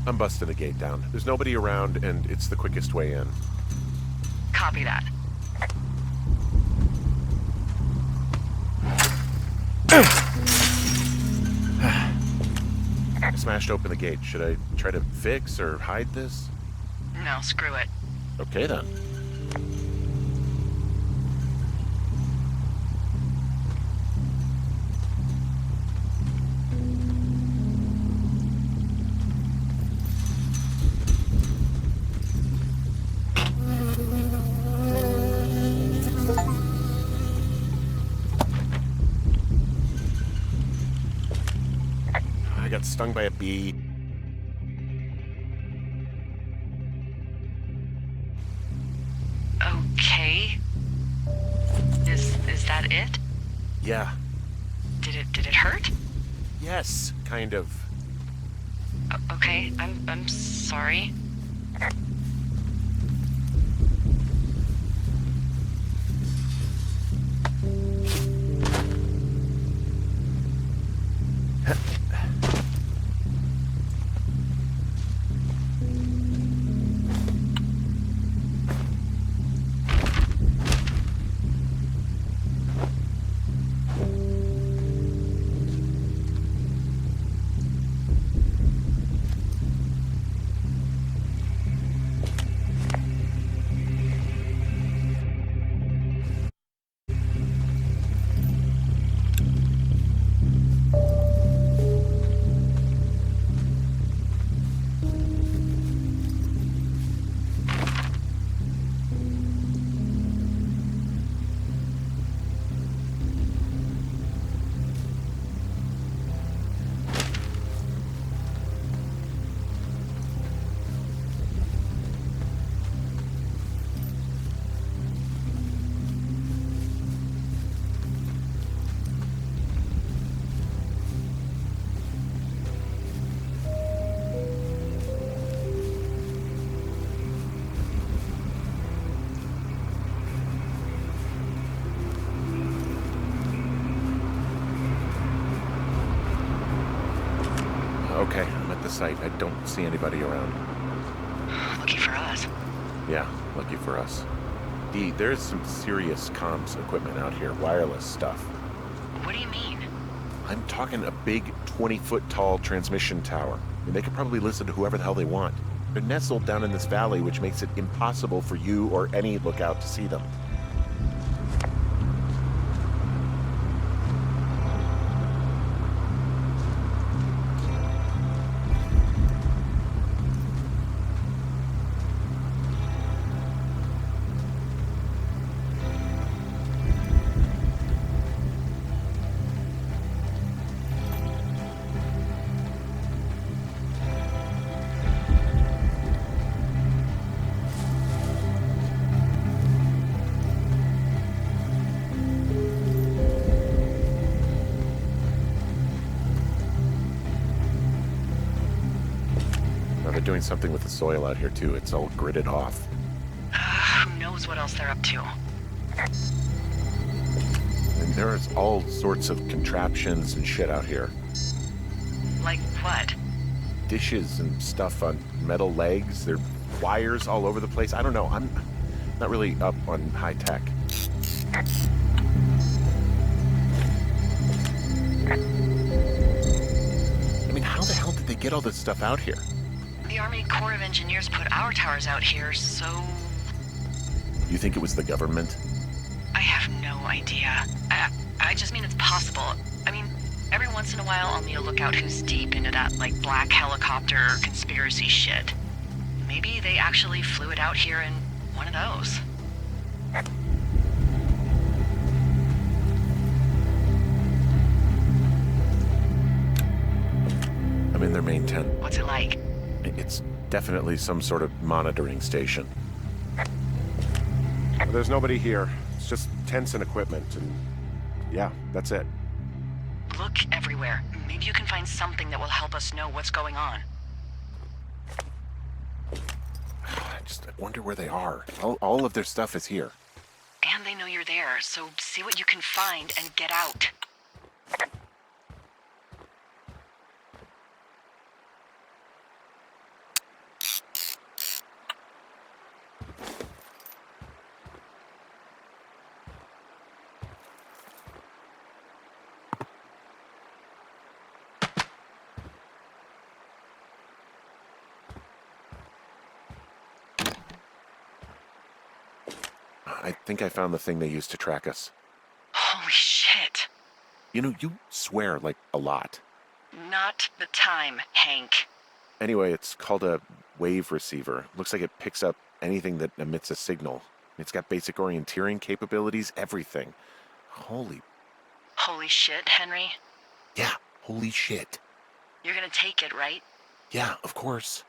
I'm busting the gate down. There's nobody around, and it's the quickest way in. Copy that. I smashed open the gate. Should I try to fix or hide this? No, screw it. Okay, then. I got stung by a bee. Okay. Is that it? Yeah. Did it hurt? Yes, kind of. Okay, I'm sorry. Okay, I'm at the site. I don't see anybody around. Lucky for us. Yeah, lucky for us. Dee, there's some serious comms equipment out here, wireless stuff. What do you mean? I'm talking a big 20-foot tall transmission tower. I mean, they could probably listen to whoever the hell they want. They're nestled down in this valley, which makes it impossible for you or any lookout to see them. They're doing something with the soil out here, too. It's all gridded off. Who knows what else they're up to? And there's all sorts of contraptions and shit out here. Like what? Dishes and stuff on metal legs. There are wires all over the place. I don't know. I'm not really up on high tech. I mean, how the hell did they get all this stuff out here? The Army Corps of Engineers put our towers out here, so... You think it was the government? I have no idea. I just mean it's possible. I mean, every once in a while I'll need a lookout who's deep into that, like, black helicopter conspiracy shit. Maybe they actually flew it out here in one of those. I'm in their main tent. What's it like? It's definitely some sort of monitoring station. There's nobody here. It's just tents and equipment, and yeah, that's it. Look everywhere. Maybe you can find something that will help us know what's going on. I wonder where they are. All of their stuff is here. And they know you're there, so see what you can find and get out. I think I found the thing they used to track us. Holy shit. You know, you swear, like, a lot. Not the time, Hank. Anyway, it's called a wave receiver. Looks like it picks up anything that emits a signal. It's got basic orienteering capabilities, everything. Holy shit, Henry. Yeah, holy shit. You're gonna take it, right? Yeah, of course.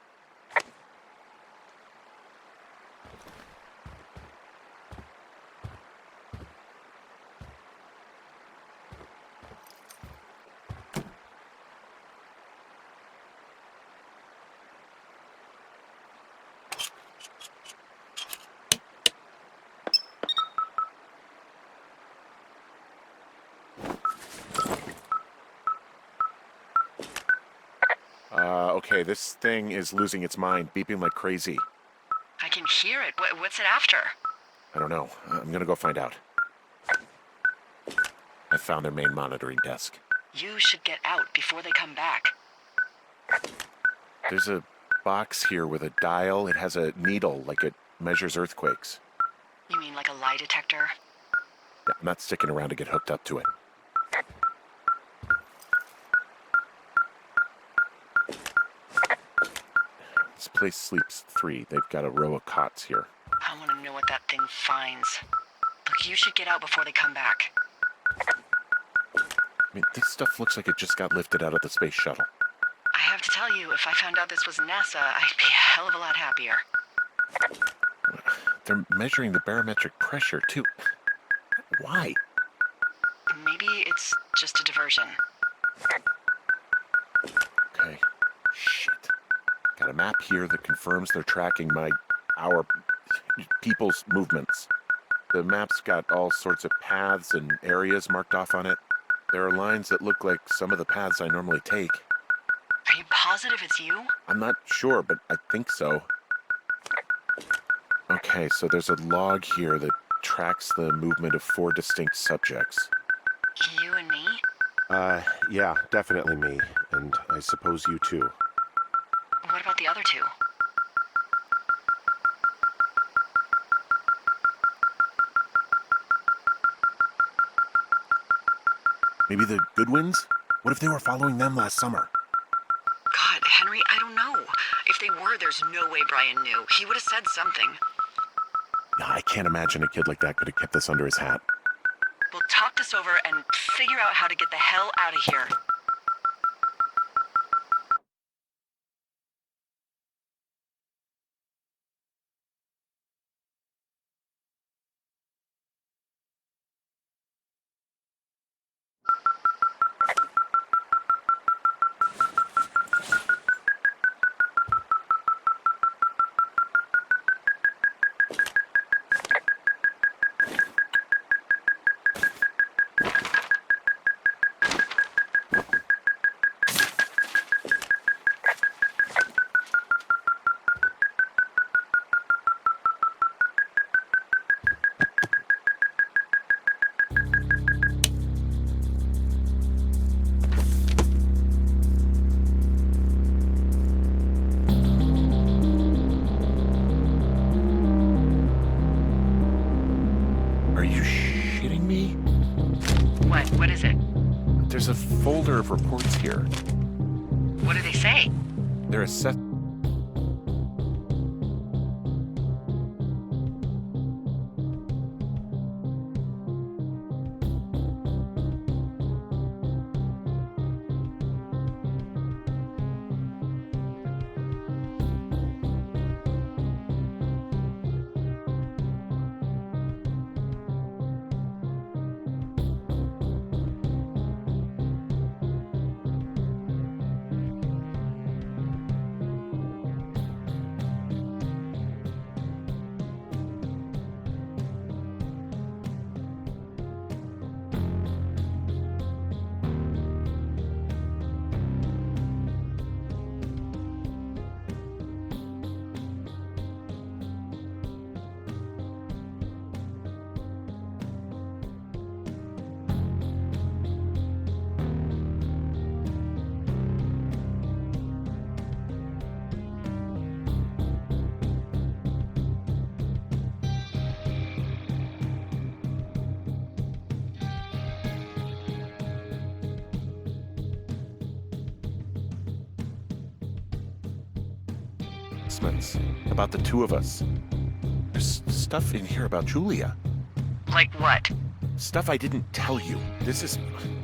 Okay, this thing is losing its mind, beeping like crazy. I can hear it. What's it after? I don't know. I'm gonna go find out. I found their main monitoring desk. You should get out before they come back. There's a box here with a dial. It has a needle, like it measures earthquakes. You mean like a lie detector? Yeah, I'm not sticking around to get hooked up to it. This place sleeps 3. They've got a row of cots here. I want to know what that thing finds. Look, you should get out before they come back. I mean, this stuff looks like it just got lifted out of the space shuttle. I have to tell you, if I found out this was NASA, I'd be a hell of a lot happier. They're measuring the barometric pressure, too. Why? Maybe it's just a diversion. Okay. Shit. Got a map here that confirms they're tracking our people's movements. The map's got all sorts of paths and areas marked off on it. There are lines that look like some of the paths I normally take. Are you positive it's you? I'm not sure, but I think so. Okay, so there's a log here that tracks the movement of 4 distinct subjects. You and me? Yeah, definitely me. And I suppose you too. What about the other 2? Maybe the Goodwins? What if they were following them last summer? God, Henry, I don't know. If they were, there's no way Brian knew. He would have said something. No, I can't imagine a kid like that could have kept this under his hat. We'll talk this over and figure out how to get the hell out of here. What is it? There's a folder of reports here. What do they say? They're assess- announcements about the two of us. There's stuff in here about Julia. Like what? Stuff I didn't tell you. This is...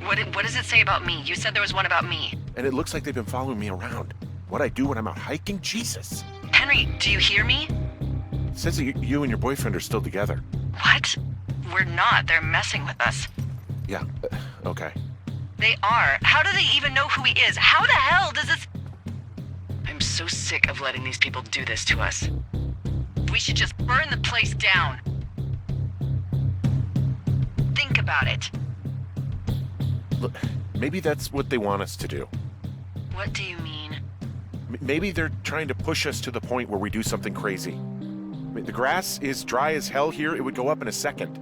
What does it say about me? You said there was one about me. And it looks like they've been following me around. What I do when I'm out hiking? Jesus. Henry, do you hear me? It says that you and your boyfriend are still together. What? We're not. They're messing with us. Yeah, okay. They are. How do they even know who he is? How the hell does this... I'm so sick of letting these people do this to us. We should just burn the place down. Think about it. Look, maybe that's what they want us to do. What do you mean? Maybe they're trying to push us to the point where we do something crazy. I mean, the grass is dry as hell here. It would go up in a second.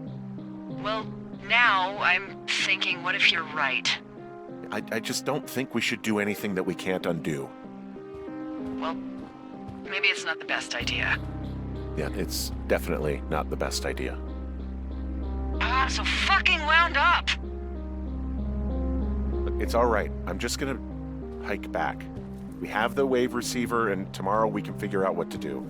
Well, now I'm thinking, what if you're right? I just don't think we should do anything that we can't undo. Well, maybe it's not the best idea. Yeah, it's definitely not the best idea. I'm so fucking wound up! It's all right. I'm just gonna hike back. We have the wave receiver, and tomorrow we can figure out what to do.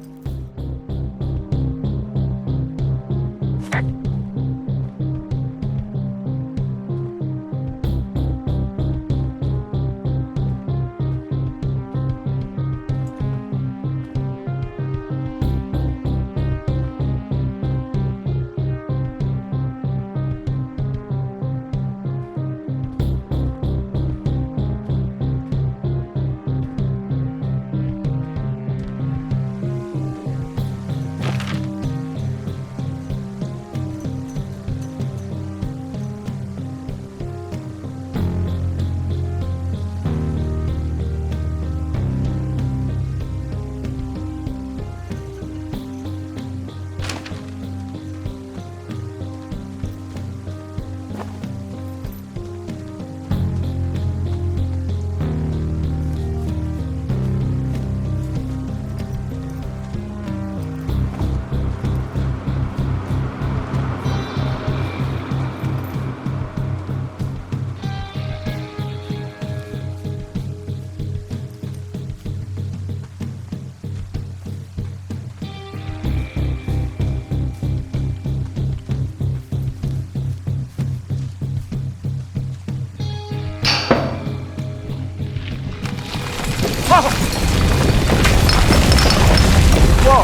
Whoa!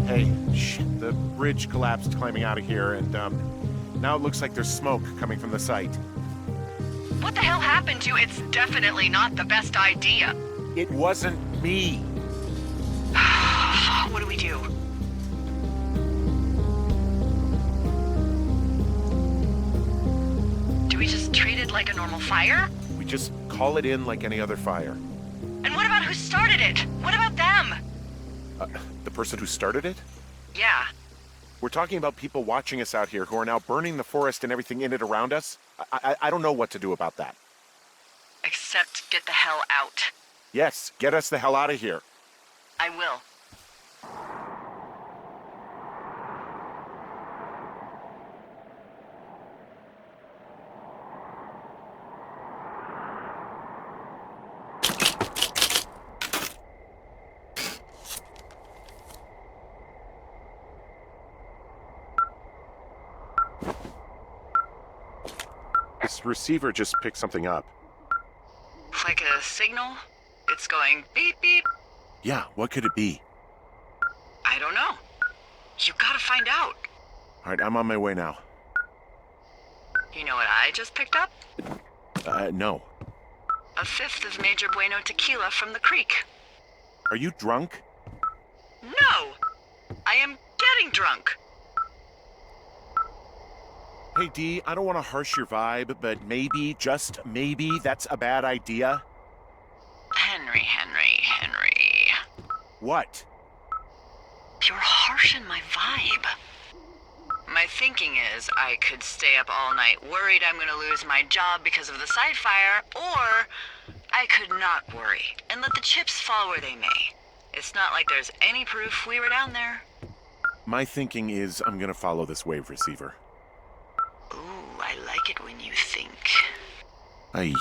Hey, shit, the bridge collapsed climbing out of here, and now it looks like there's smoke coming from the site. What the hell happened to you? It's definitely not the best idea. It wasn't me. What do we do? Do we just treat it like a normal fire? We just call it in like any other fire. And what about who started it? What about them? The person who started it? Yeah. We're talking about people watching us out here who are now burning the forest and everything in it around us. I don't know what to do about that. Except get the hell out. Yes, get us the hell out of here. I will. This receiver just picked something up. Like a signal? It's going beep beep. Yeah, what could it be? I don't know. You gotta find out. All right, I'm on my way now. You know what I just picked up? No. A fifth of Major Bueno tequila from the creek. Are you drunk? No! I am getting drunk. Hey, Dee, I don't want to harsh your vibe, but maybe, just maybe, that's a bad idea. Henry. What? You're harshing my vibe. My thinking is I could stay up all night worried I'm gonna lose my job because of the side fire, or I could not worry and let the chips fall where they may. It's not like there's any proof we were down there. My thinking is I'm gonna follow this wave receiver. Ooh, I like it when you think. Ay.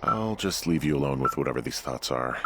I'll just leave you alone with whatever these thoughts are.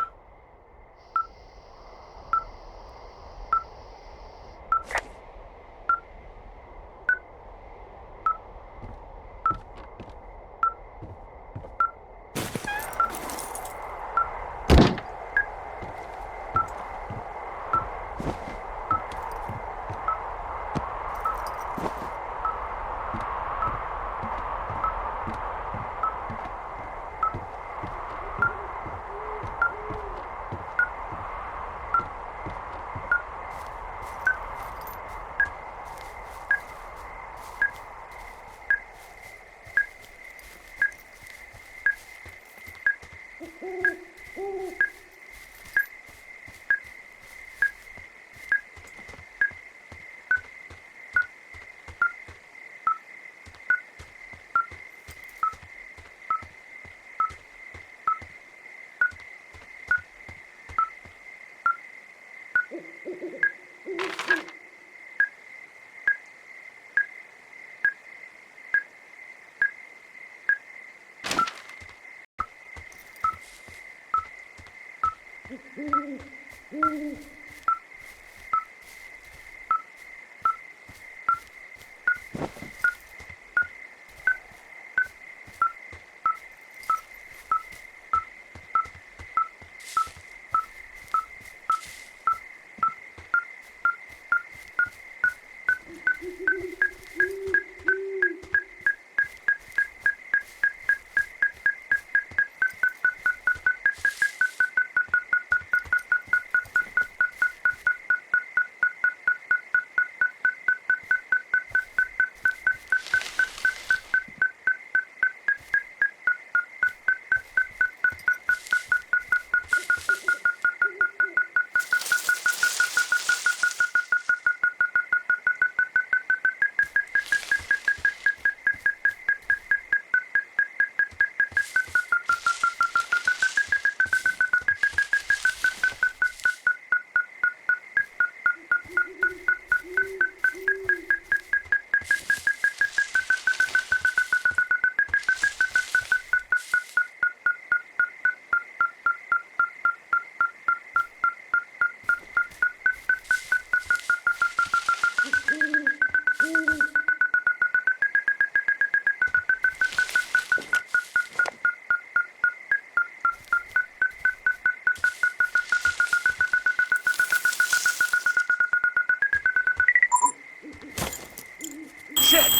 Shit!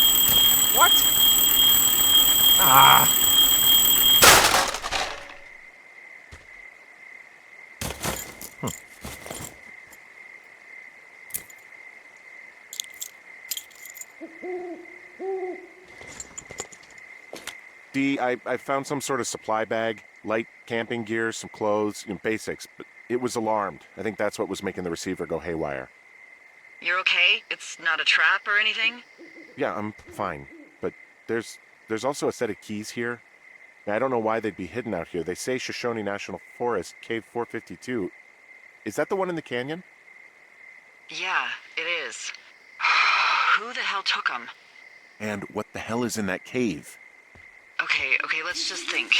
What? Ah! Dee, I found some sort of supply bag, light camping gear, some clothes, basics, but it was alarmed. I think that's what was making the receiver go haywire. You're okay? It's not a trap or anything? Yeah, I'm fine, but there's also a set of keys here. Now, I don't know why they'd be hidden out here. They say Shoshone National Forest, Cave 452. Is that the one in the canyon? Yeah, it is. Who the hell took them? And what the hell is in that cave? Okay, let's just think.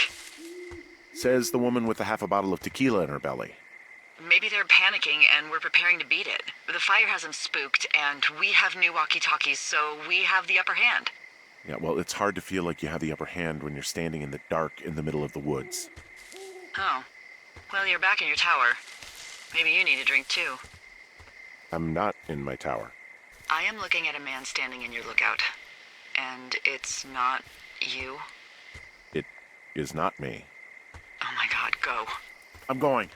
Says the woman with a half a bottle of tequila in her belly. Maybe they're panicking and we're preparing to beat it. The fire has them spooked, and we have new walkie-talkies, so we have the upper hand. Yeah, well, it's hard to feel like you have the upper hand when you're standing in the dark in the middle of the woods. Oh. Well, you're back in your tower. Maybe you need a drink, too. I'm not in my tower. I am looking at a man standing in your lookout. And it's not you? It is not me. Oh my god, go. I'm going.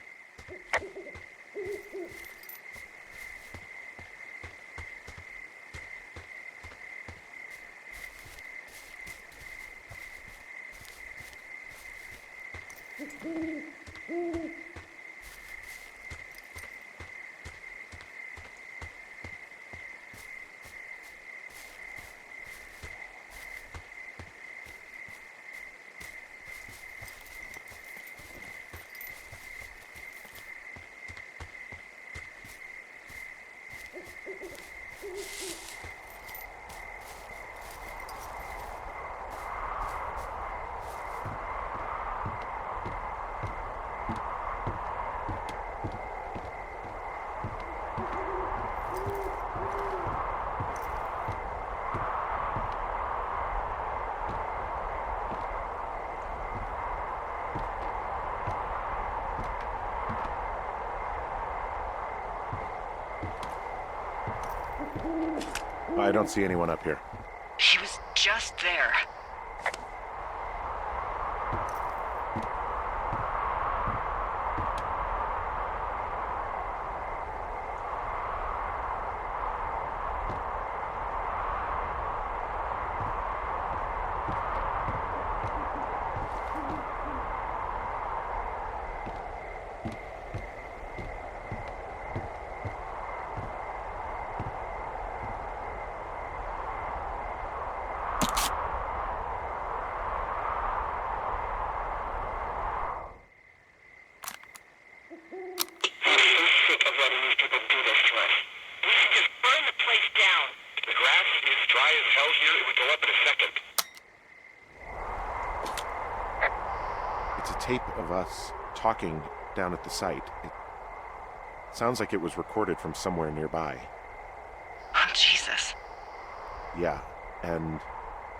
I don't see anyone up here. He was just there. It's a tape of us talking down at the site. It sounds like it was recorded from somewhere nearby. Oh, Jesus. Yeah, and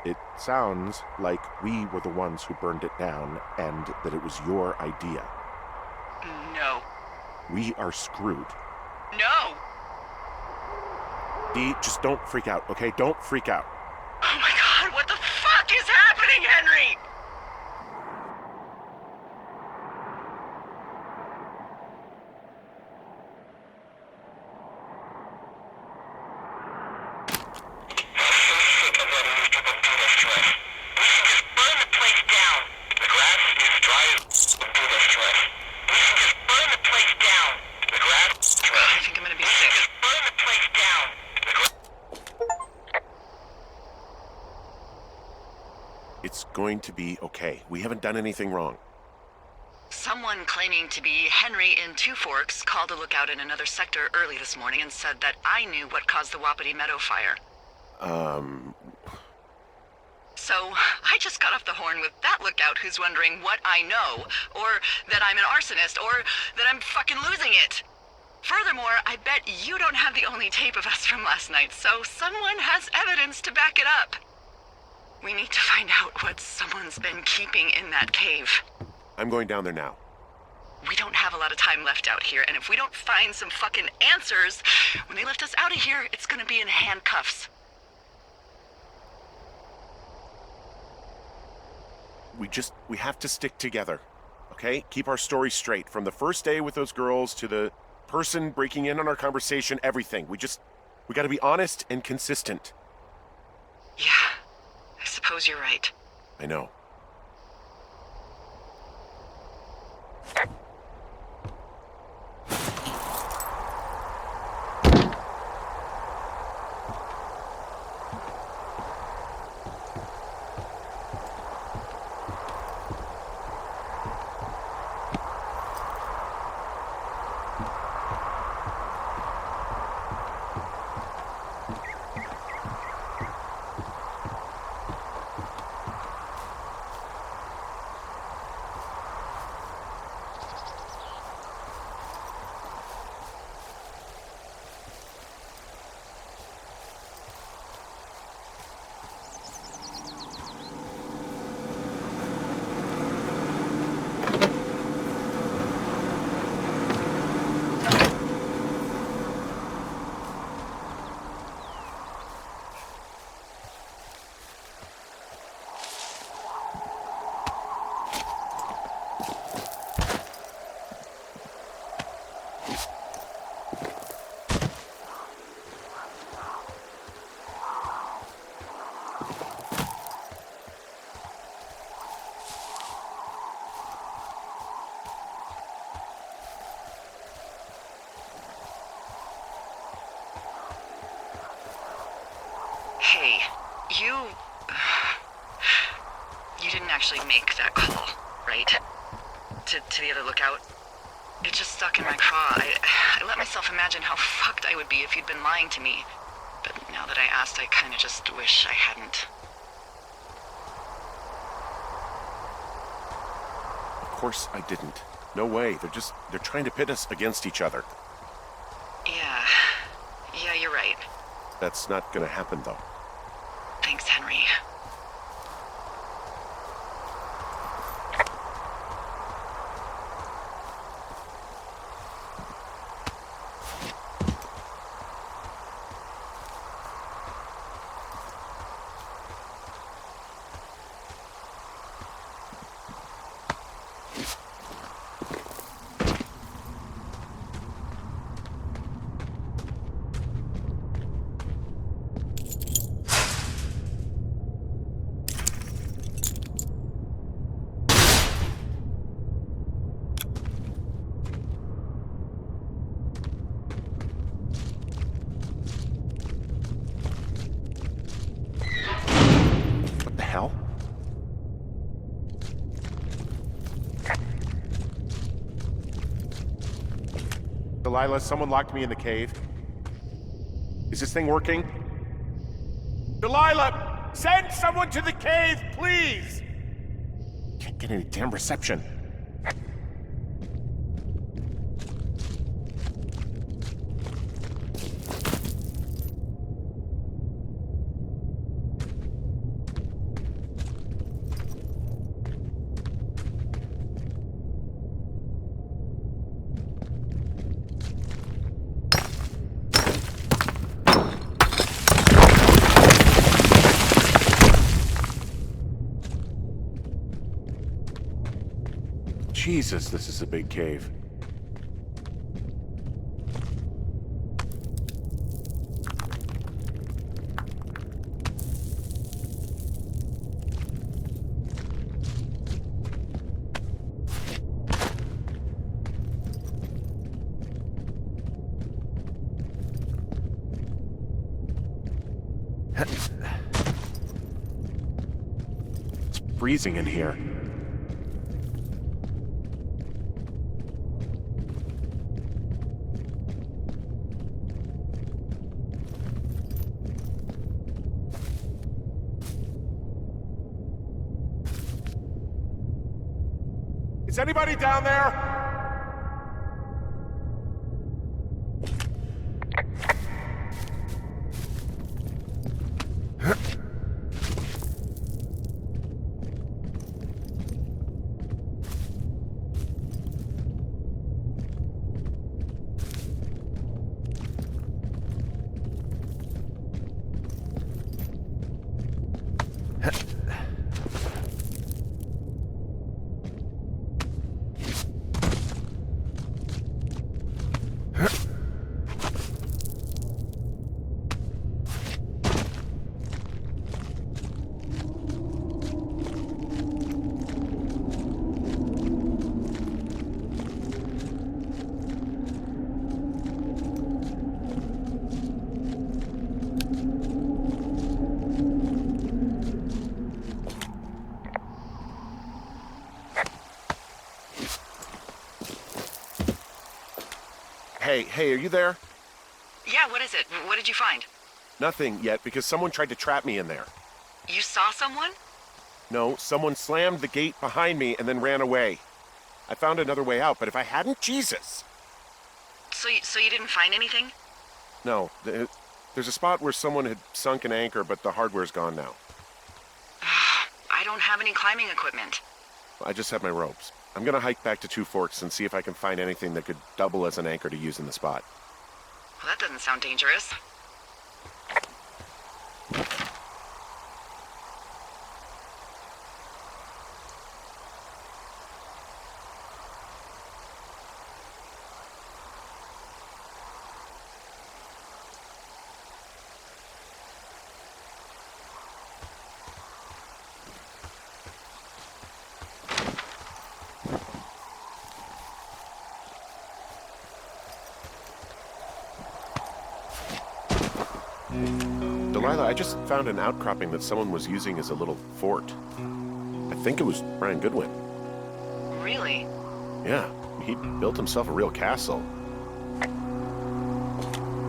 it sounds like we were the ones who burned it down and that it was your idea. No. We are screwed. No! Dee, just don't freak out, okay? Don't freak out. Oh my god, what the fuck is happening, Henry? I think I'm gonna be sick. It's going to be okay. We haven't done anything wrong. Someone claiming to be Henry in Two Forks called a lookout in another sector early this morning and said that I knew what caused the Wapiti Meadow fire. So, I just got off the horn with that lookout who's wondering what I know, or that I'm an arsonist, or that I'm fucking losing it. Furthermore, I bet you don't have the only tape of us from last night, so someone has evidence to back it up. We need to find out what someone's been keeping in that cave. I'm going down there now. We don't have a lot of time left out here, and if we don't find some fucking answers, when they lift us out of here, it's gonna be in handcuffs. We have to stick together, okay? Keep our story straight. From the first day with those girls to the person breaking in on our conversation, everything. We gotta be honest and consistent. Yeah, I suppose you're right. I know. Hey, you didn't actually make that call, right? To the other lookout? It just stuck in my craw. I let myself imagine how fucked I would be if you'd been lying to me. But now that I asked, I kinda just wish I hadn't. Of course I didn't. No way. They're trying to pit us against each other. Yeah, you're right. That's not gonna happen, though. Thanks, Henry. Delilah, someone locked me in the cave. Is this thing working? Delilah! Send someone to the cave, please! Can't get any damn reception. Jesus, this is a big cave. It's freezing in here. Is anybody down there? Hey, are you there? Yeah, what is it? What did you find? Nothing yet, because someone tried to trap me in there. You saw someone? No, someone slammed the gate behind me and then ran away. I found another way out, but if I hadn't, Jesus! So you didn't find anything? No, there's a spot where someone had sunk an anchor, but the hardware's gone now. I don't have any climbing equipment. I just have my ropes. I'm gonna hike back to Two Forks and see if I can find anything that could double as an anchor to use in the spot. Well, that doesn't sound dangerous. Delilah, I just found an outcropping that someone was using as a little fort. I think it was Brian Goodwin. Really? Yeah, he built himself a real castle.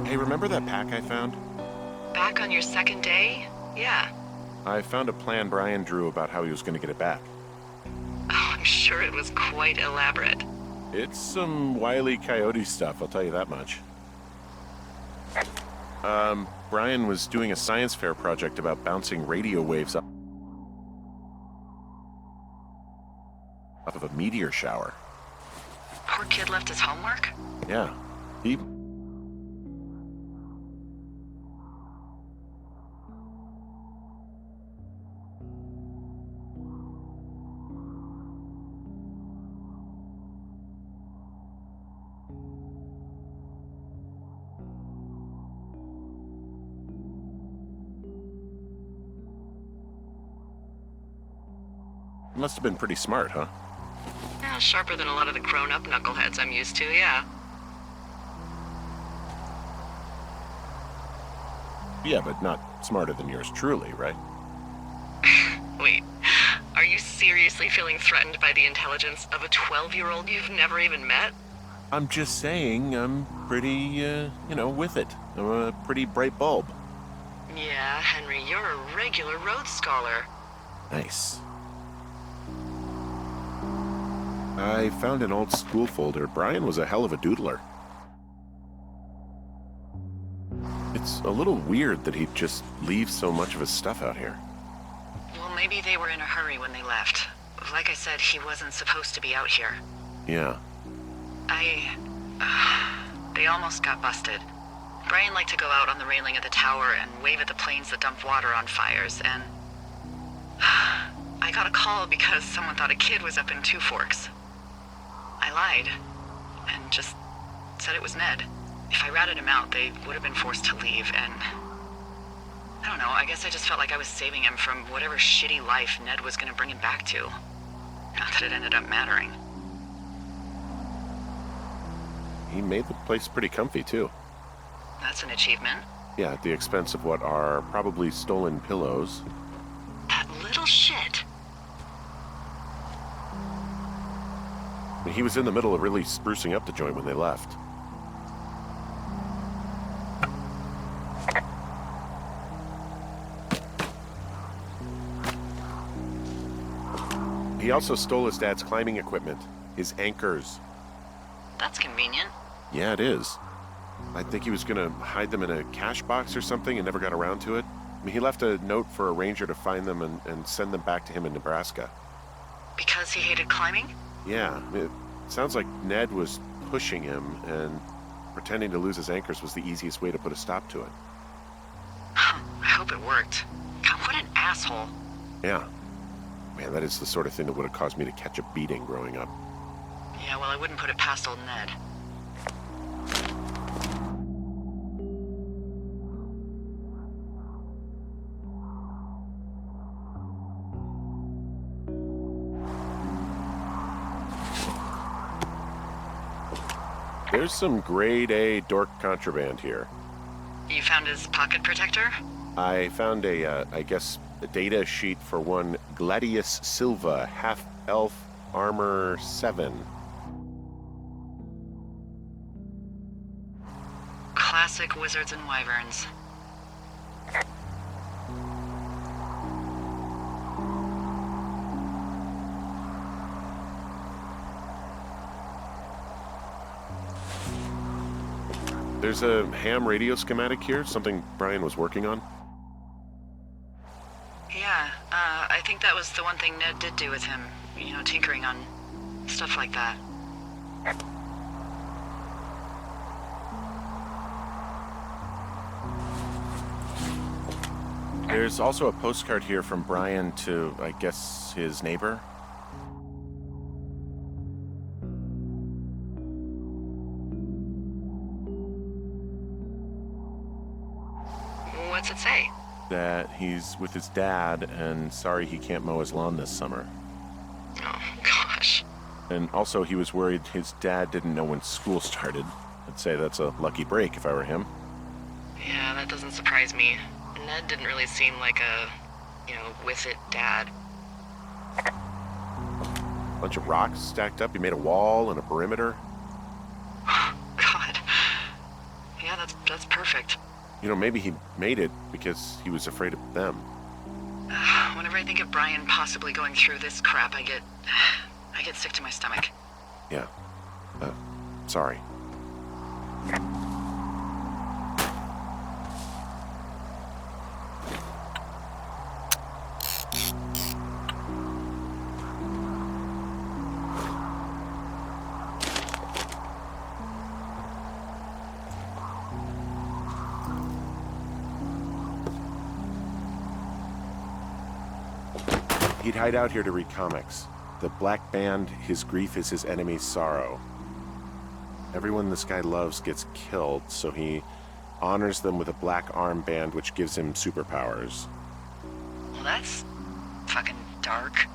Hey, remember that pack I found? Back on your second day? Yeah. I found a plan Brian drew about how he was going to get it back. Oh, I'm sure it was quite elaborate. It's some Wile E. Coyote stuff, I'll tell you that much. Brian was doing a science fair project about bouncing radio waves up of a meteor shower. Poor kid left his homework? Yeah, he... Must have been pretty smart, huh? Yeah, sharper than a lot of the grown-up knuckleheads I'm used to, yeah. Yeah, but not smarter than yours truly, right? Wait, are you seriously feeling threatened by the intelligence of a 12-year-old you've never even met? I'm just saying I'm pretty, with it. I'm a pretty bright bulb. Yeah, Henry, you're a regular Rhodes Scholar. Nice. I found an old school folder. Brian was a hell of a doodler. It's a little weird that he'd just leave so much of his stuff out here. Well, maybe they were in a hurry when they left. Like I said, he wasn't supposed to be out here. Yeah. They almost got busted. Brian liked to go out on the railing of the tower and wave at the planes that dump water on fires, and I got a call because someone thought a kid was up in Two Forks. I lied, and just said it was Ned. If I ratted him out, they would have been forced to leave, and I don't know, I guess I just felt like I was saving him from whatever shitty life Ned was gonna bring him back to. Not that it ended up mattering. He made the place pretty comfy, too. That's an achievement. Yeah, at the expense of what are probably stolen pillows. That little shit. He was in the middle of really sprucing up the joint when they left. He also stole his dad's climbing equipment, his anchors. That's convenient. Yeah, it is. I think he was going to hide them in a cash box or something and never got around to it. I mean, he left a note for a ranger to find them and send them back to him in Nebraska. Because he hated climbing? Yeah, it sounds like Ned was pushing him, and pretending to lose his anchors was the easiest way to put a stop to it. I hope it worked. God, what an asshole. Yeah. Man, that is the sort of thing that would have caused me to catch a beating growing up. Yeah, well, I wouldn't put it past old Ned. There's some grade A dork contraband here. You found his pocket protector? I found a data sheet for one Gladius Silva, half-elf armor 7. Classic wizards and wyverns. There's a ham radio schematic here, something Brian was working on. Yeah, I think that was the one thing Ned did do with him. You know, tinkering on stuff like that. There's also a postcard here from Brian to, I guess, his neighbor. What's it say? That he's with his dad and sorry he can't mow his lawn this summer. Oh, gosh. And also he was worried his dad didn't know when school started. I'd say that's a lucky break if I were him. Yeah, that doesn't surprise me. Ned didn't really seem like a, with it dad. Bunch of rocks stacked up. He made a wall and a perimeter. God. Yeah, that's perfect. Maybe he made it because he was afraid of them. Whenever I think of Brian possibly going through this crap, I get sick to my stomach. Yeah. Sorry. He'd hide out here to read comics. The Black Band, his grief is his enemy's sorrow. Everyone this guy loves gets killed, so he honors them with a black armband which gives him superpowers. Well, that's fucking dark.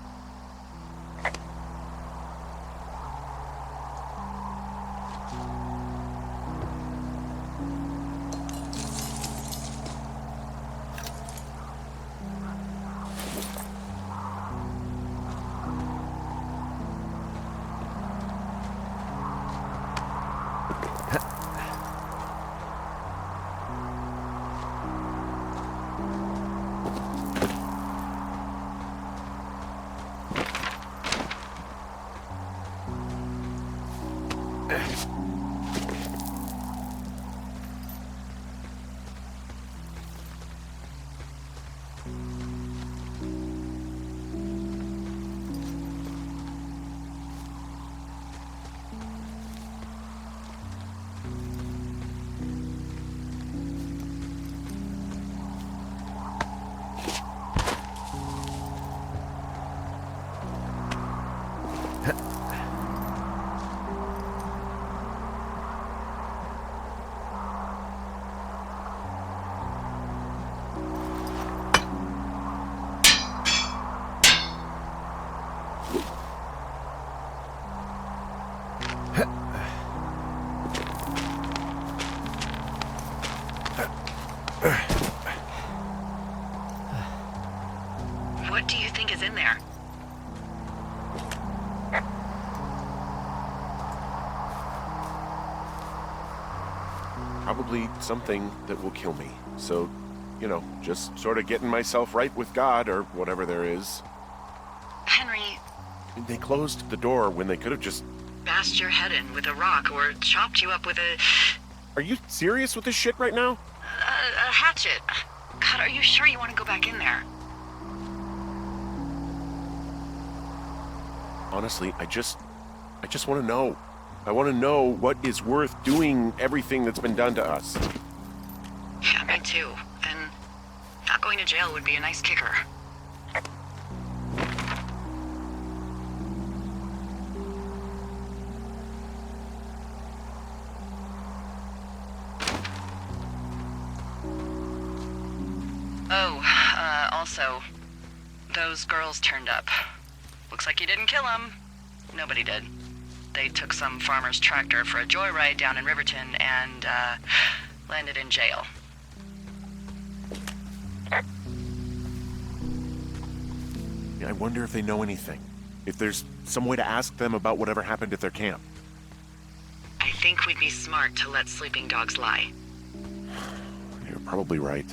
What do you think is in there? Probably something that will kill me. So, just sort of getting myself right with God or whatever there is. Henry, They closed the door when they could have just... bashed your head in with a rock or chopped you up with a Are you serious with this shit right now? hatchet. God, are you sure you want to go back in there? Honestly, I just want to know. I want to know what is worth doing everything that's been done to us. Yeah, me too. And not going to jail would be a nice kicker. Oh, also, those girls turned up. Looks like you didn't kill them. Nobody did. They took some farmer's tractor for a joyride down in Riverton and, landed in jail. I wonder if they know anything. If there's some way to ask them about whatever happened at their camp. I think we'd be smart to let sleeping dogs lie. You're probably right.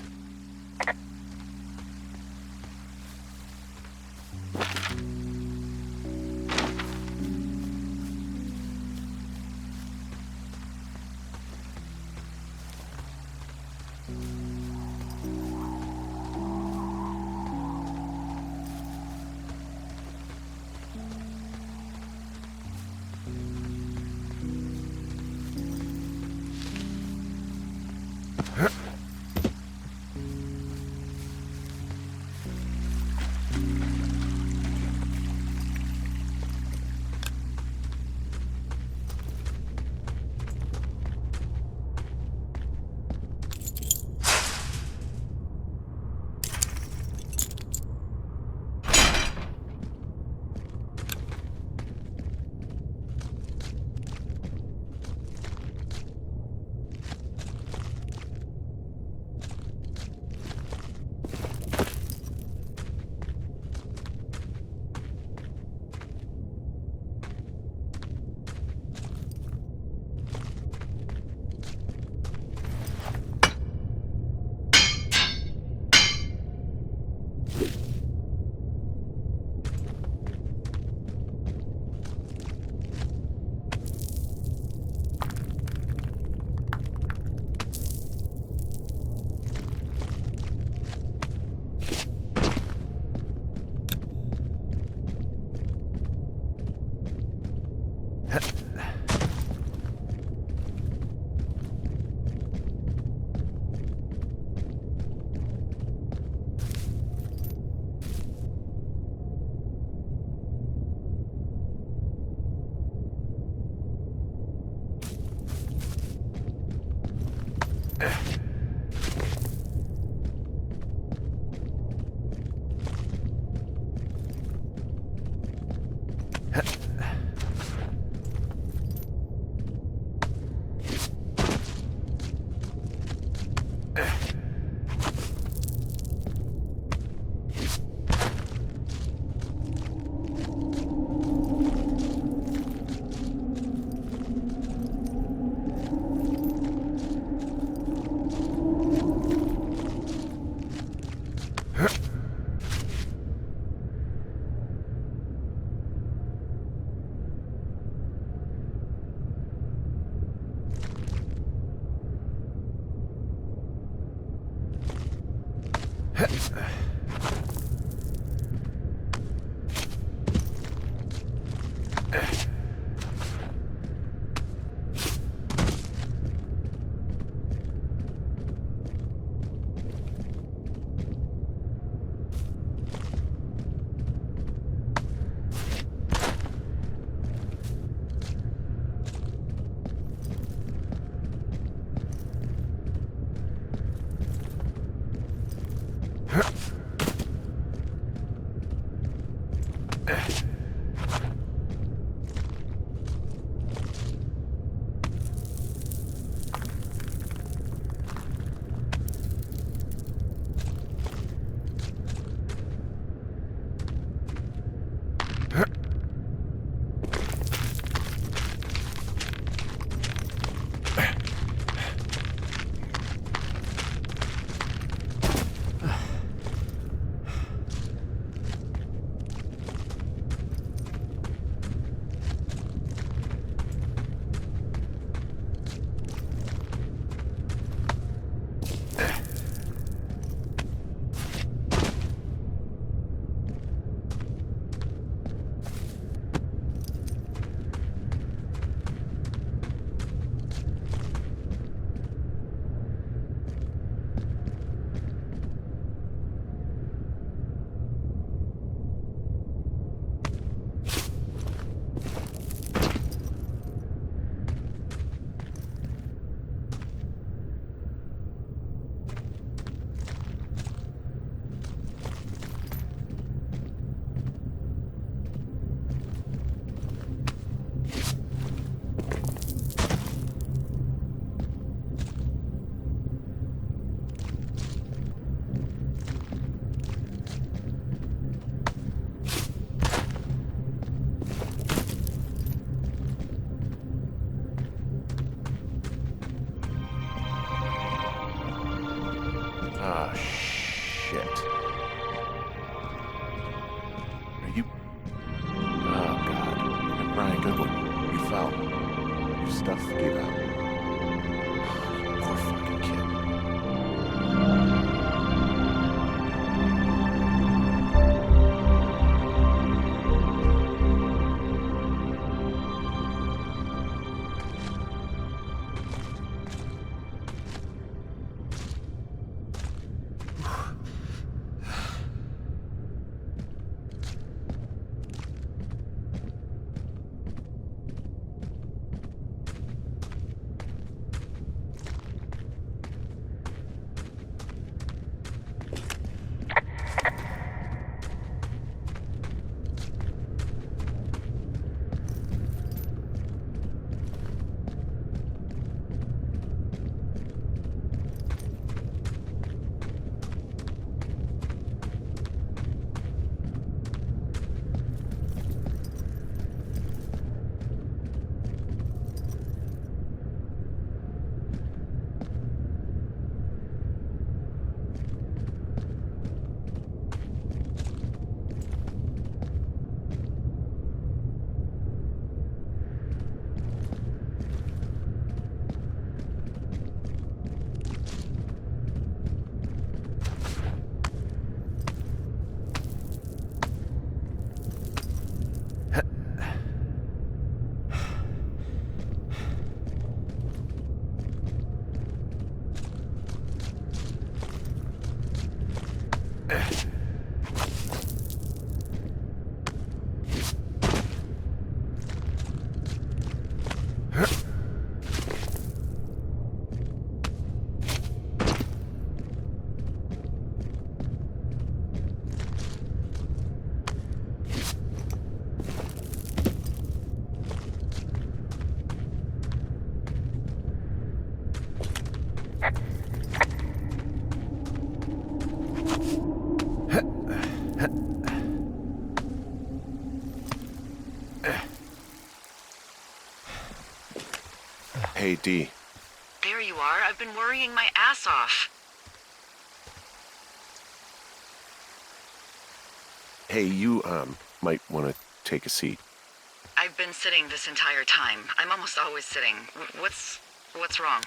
Ah, shit. Are you... Oh, God. Brian, good one. You fell. Your stuff gave out. You poor fucking kid. Hey, D. There you are. I've been worrying my ass off. Hey, you, might want to take a seat. I've been sitting this entire time. I'm almost always sitting. What's wrong?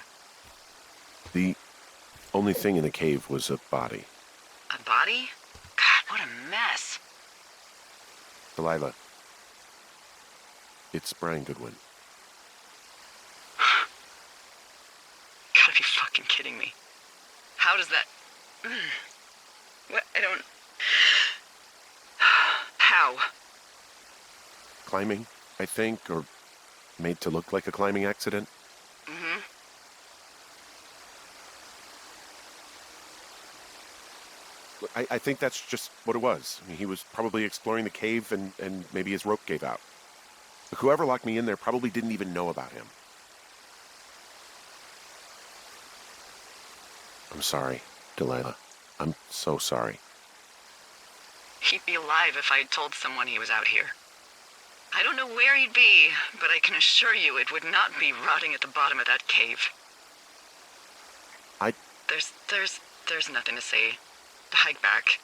The only thing in the cave was a body. A body? God, what a mess. Delilah. It's Brian Goodwin. Gotta be fucking kidding me. How does that... What? I don't... How? Climbing, I think, or made to look like a climbing accident. Mm-hmm. I think that's just what it was. I mean, he was probably exploring the cave and maybe his rope gave out. But whoever locked me in there probably didn't even know about him. I'm sorry, Delilah. I'm so sorry. He'd be alive if I'd told someone he was out here. I don't know where he'd be, but I can assure you it would not be rotting at the bottom of that cave. There's nothing to say. Hike back.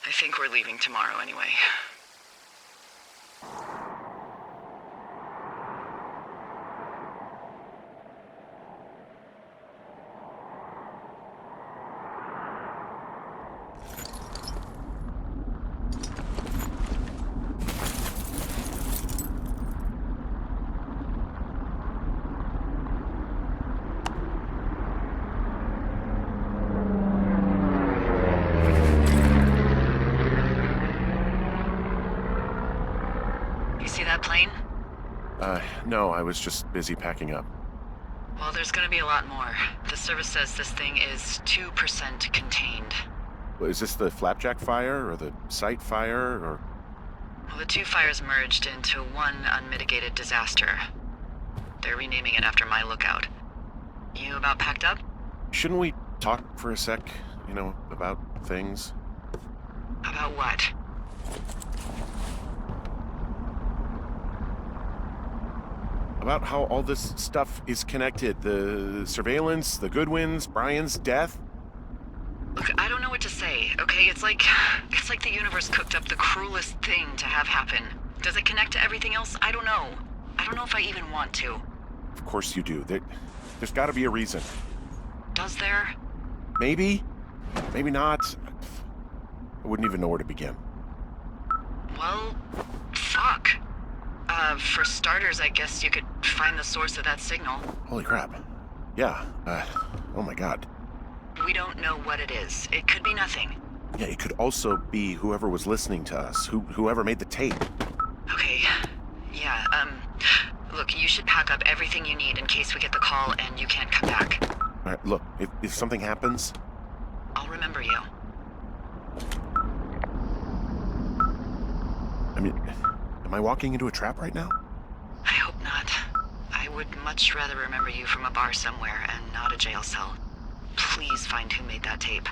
I think we're leaving tomorrow anyway. That plane? No, I was just busy packing up. Well, there's gonna be a lot more. The service says this thing is 2% contained. Is this the Flapjack fire, or the site fire, or...? Well, the two fires merged into one unmitigated disaster. They're renaming it after my lookout. You about packed up? Shouldn't we talk for a sec, about things? About what? About how all this stuff is connected. The surveillance, the Goodwins, Brian's death. Look, I don't know what to say, okay? It's like the universe cooked up the cruelest thing to have happen. Does it connect to everything else? I don't know. I don't know if I even want to. Of course you do. There's gotta be a reason. Does there? Maybe. Maybe not. I wouldn't even know where to begin. Well, fuck. For starters, I guess you could find the source of that signal. Holy crap. Yeah, oh my god. We don't know what it is. It could be nothing. Yeah, it could also be whoever was listening to us, whoever made the tape. Okay, yeah, look, you should pack up everything you need in case we get the call and you can't come back. All right, look, if something happens... I'll remember you. I mean... Am I walking into a trap right now? I hope not. I would much rather remember you from a bar somewhere and not a jail cell. Please find who made that tape.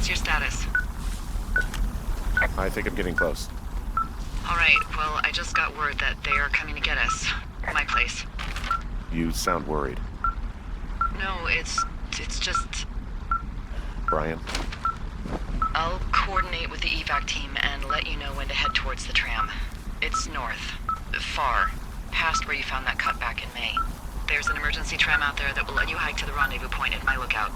What's your status? I think I'm getting close. All right, well, I just got word that they are coming to get us. My place. You sound worried. No, it's just... Brian? I'll coordinate with the evac team and let you know when to head towards the tram. It's north. Far. Past where you found that cut back in May. There's an emergency tram out there that will let you hike to the rendezvous point at my lookout.